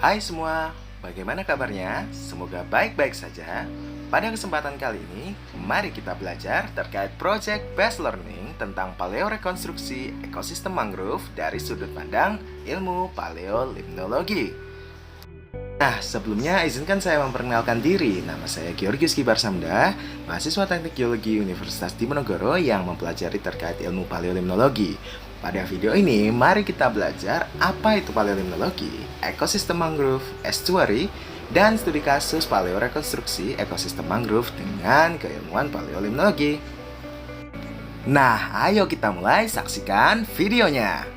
Hai semua, bagaimana kabarnya? Semoga baik-baik saja. Pada kesempatan kali ini, mari kita belajar terkait Project Based Learning tentang paleorekonstruksi ekosistem mangrove dari sudut pandang ilmu paleolimnologi. Nah, sebelumnya izinkan saya memperkenalkan diri. Nama saya Georgius Kibarsamda, mahasiswa Teknik Geologi Universitas Diponegoro yang mempelajari terkait ilmu paleolimnologi. Pada video ini, mari kita belajar apa itu paleolimnologi, ekosistem mangrove, estuary, dan studi kasus paleorekonstruksi ekosistem mangrove dengan keilmuan paleolimnologi. Nah, ayo kita mulai saksikan videonya.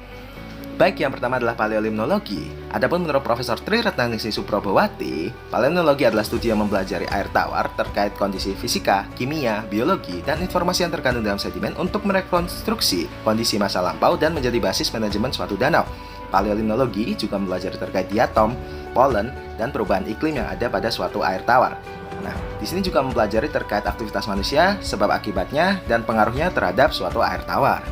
Baik, yang pertama adalah paleolimnologi. Adapun menurut Profesor Tri Retnaningsih Suprabawati, paleolimnologi adalah studi yang mempelajari air tawar terkait kondisi fisika, kimia, biologi, dan informasi yang terkandung dalam sedimen untuk merekonstruksi kondisi masa lampau dan menjadi basis manajemen suatu danau. Paleolimnologi juga mempelajari terkait diatom, polen, dan perubahan iklim yang ada pada suatu air tawar. Nah, di sini juga mempelajari terkait aktivitas manusia, sebab akibatnya, dan pengaruhnya terhadap suatu air tawar.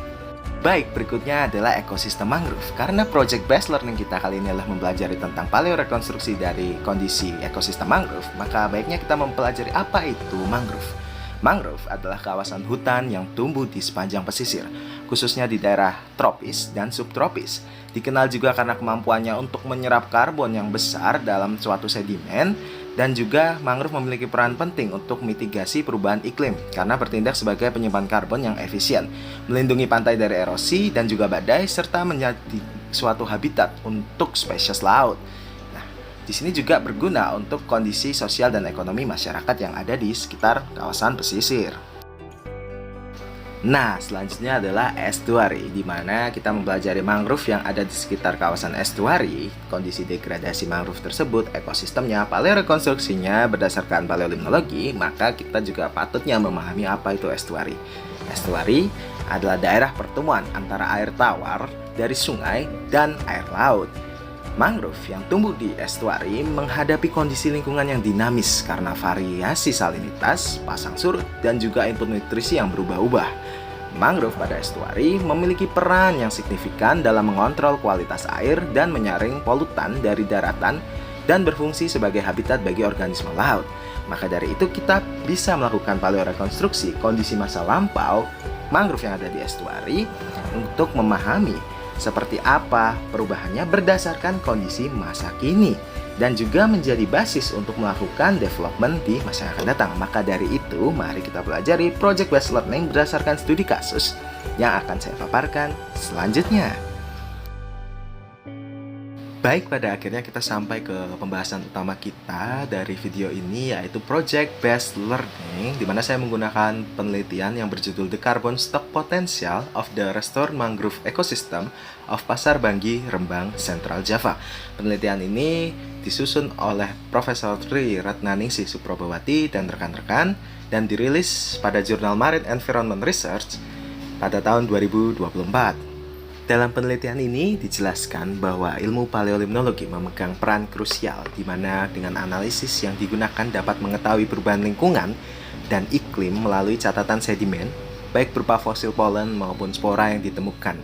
Baik, berikutnya adalah ekosistem mangrove. Karena project based learning kita kali ini adalah mempelajari tentang paleorekonstruksi dari kondisi ekosistem mangrove, maka baiknya kita mempelajari apa itu mangrove. Mangrove adalah kawasan hutan yang tumbuh di sepanjang pesisir, khususnya di daerah tropis dan subtropis. Dikenal juga karena kemampuannya untuk menyerap karbon yang besar dalam suatu sedimen. Dan juga mangrove memiliki peran penting untuk mitigasi perubahan iklim karena bertindak sebagai penyimpan karbon yang efisien, melindungi pantai dari erosi dan juga badai, serta menjadi suatu habitat untuk spesies laut. Nah, di sini juga berguna untuk kondisi sosial dan ekonomi masyarakat yang ada di sekitar kawasan pesisir. Nah, selanjutnya adalah estuary, di mana kita mempelajari mangrove yang ada di sekitar kawasan estuary, kondisi degradasi mangrove tersebut, ekosistemnya, paleorekonstruksinya berdasarkan paleolimnologi, maka kita juga patutnya memahami apa itu estuary. Estuary adalah daerah pertemuan antara air tawar dari sungai dan air laut. Mangrove yang tumbuh di estuary menghadapi kondisi lingkungan yang dinamis karena variasi salinitas, pasang surut, dan juga input nutrisi yang berubah-ubah. Mangrove pada estuary memiliki peran yang signifikan dalam mengontrol kualitas air dan menyaring polutan dari daratan dan berfungsi sebagai habitat bagi organisme laut. Maka dari itu kita bisa melakukan paleorekonstruksi kondisi masa lampau mangrove yang ada di estuary untuk memahami seperti apa perubahannya berdasarkan kondisi masa kini dan juga menjadi basis untuk melakukan development di masa yang akan datang. Maka dari itu, mari kita pelajari project based learning berdasarkan studi kasus yang akan saya paparkan selanjutnya. Baik, pada akhirnya kita sampai ke pembahasan utama kita dari video ini, yaitu Project Based Learning, di mana saya menggunakan penelitian yang berjudul The Carbon Stock Potential of the Restored Mangrove Ecosystem of Pasar Banggi, Rembang, Central Java. Penelitian ini disusun oleh Profesor Tri Retnaningsih Suprabawati dan rekan-rekan dan dirilis pada jurnal Marine Environment Research pada tahun 2024. Dalam penelitian ini dijelaskan bahwa ilmu paleolimnologi memegang peran krusial di mana dengan analisis yang digunakan dapat mengetahui perubahan lingkungan dan iklim melalui catatan sedimen, baik berupa fosil polen maupun spora yang ditemukan.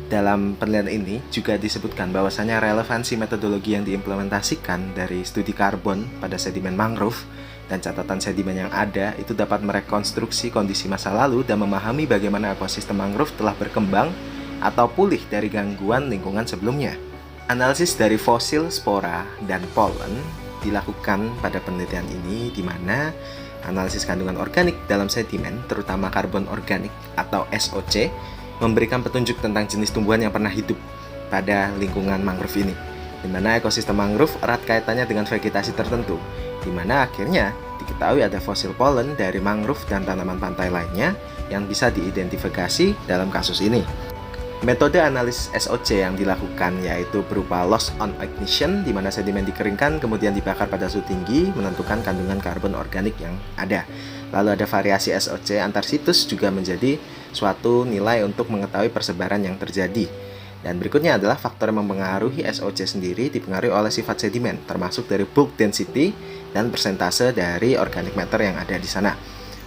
Dalam penelitian ini juga disebutkan bahwasanya relevansi metodologi yang diimplementasikan dari studi karbon pada sedimen mangrove dan catatan sedimen yang ada itu dapat merekonstruksi kondisi masa lalu dan memahami bagaimana ekosistem mangrove telah berkembang atau pulih dari gangguan lingkungan sebelumnya. Analisis dari fosil, spora, dan polen dilakukan pada penelitian ini di mana analisis kandungan organik dalam sedimen, terutama karbon organik atau SOC, memberikan petunjuk tentang jenis tumbuhan yang pernah hidup pada lingkungan mangrove ini, di mana ekosistem mangrove erat kaitannya dengan vegetasi tertentu, di mana akhirnya diketahui ada fosil polen dari mangrove dan tanaman pantai lainnya yang bisa diidentifikasi dalam kasus ini. Metode analisis SOC yang dilakukan yaitu berupa loss on ignition, di mana sedimen dikeringkan kemudian dibakar pada suhu tinggi menentukan kandungan karbon organik yang ada. Lalu ada variasi SOC antar situs juga menjadi suatu nilai untuk mengetahui persebaran yang terjadi. Dan berikutnya adalah faktor yang mempengaruhi SOC sendiri dipengaruhi oleh sifat sedimen, termasuk dari bulk density dan persentase dari organic matter yang ada di sana.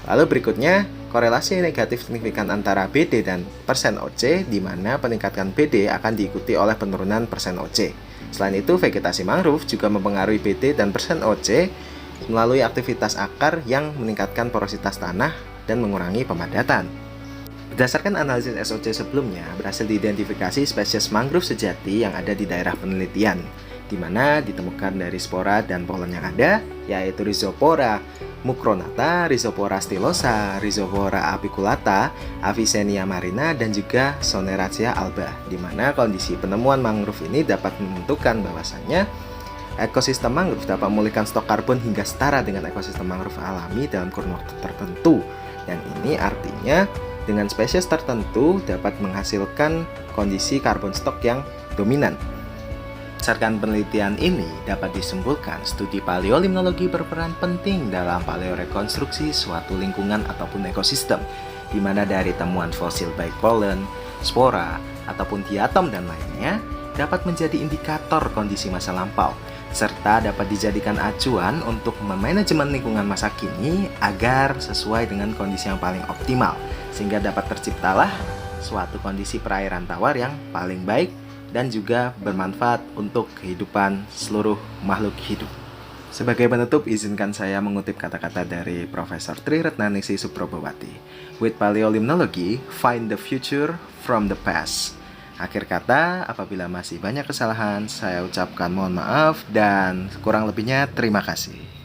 Lalu berikutnya, korelasi negatif signifikan antara BD dan persen OC, di mana peningkatan BD akan diikuti oleh penurunan persen OC. Selain itu, vegetasi mangrove juga mempengaruhi pH dan persen OC melalui aktivitas akar yang meningkatkan porositas tanah dan mengurangi pemadatan. Berdasarkan analisis SOC sebelumnya, berhasil diidentifikasi spesies mangrove sejati yang ada di daerah penelitian, di mana ditemukan dari spora dan polen yang ada, yaitu Rhizopora mucronata, Rhizopora stylosa, Rhizopora apiculata, Avicennia marina, dan juga Soneraceae alba, di mana kondisi penemuan mangrove ini dapat menentukan bahwasannya ekosistem mangrove dapat memulihkan stok karbon hingga setara dengan ekosistem mangrove alami dalam kurun waktu tertentu. Dan ini artinya dengan spesies tertentu dapat menghasilkan kondisi karbon stok yang dominan. Berdasarkan penelitian ini dapat disimpulkan studi paleolimnologi berperan penting dalam paleorekonstruksi suatu lingkungan ataupun ekosistem, di mana dari temuan fosil baik polen, spora, ataupun diatom dan lainnya dapat menjadi indikator kondisi masa lampau, serta dapat dijadikan acuan untuk memanajemen lingkungan masa kini agar sesuai dengan kondisi yang paling optimal, sehingga dapat terciptalah suatu kondisi perairan tawar yang paling baik dan juga bermanfaat untuk kehidupan seluruh makhluk hidup. Sebagai penutup, izinkan saya mengutip kata-kata dari Profesor Tri Retnaningsih Suprabawati. With paleolimnology, find the future from the past. Akhir kata, apabila masih banyak kesalahan, saya ucapkan mohon maaf dan kurang lebihnya terima kasih.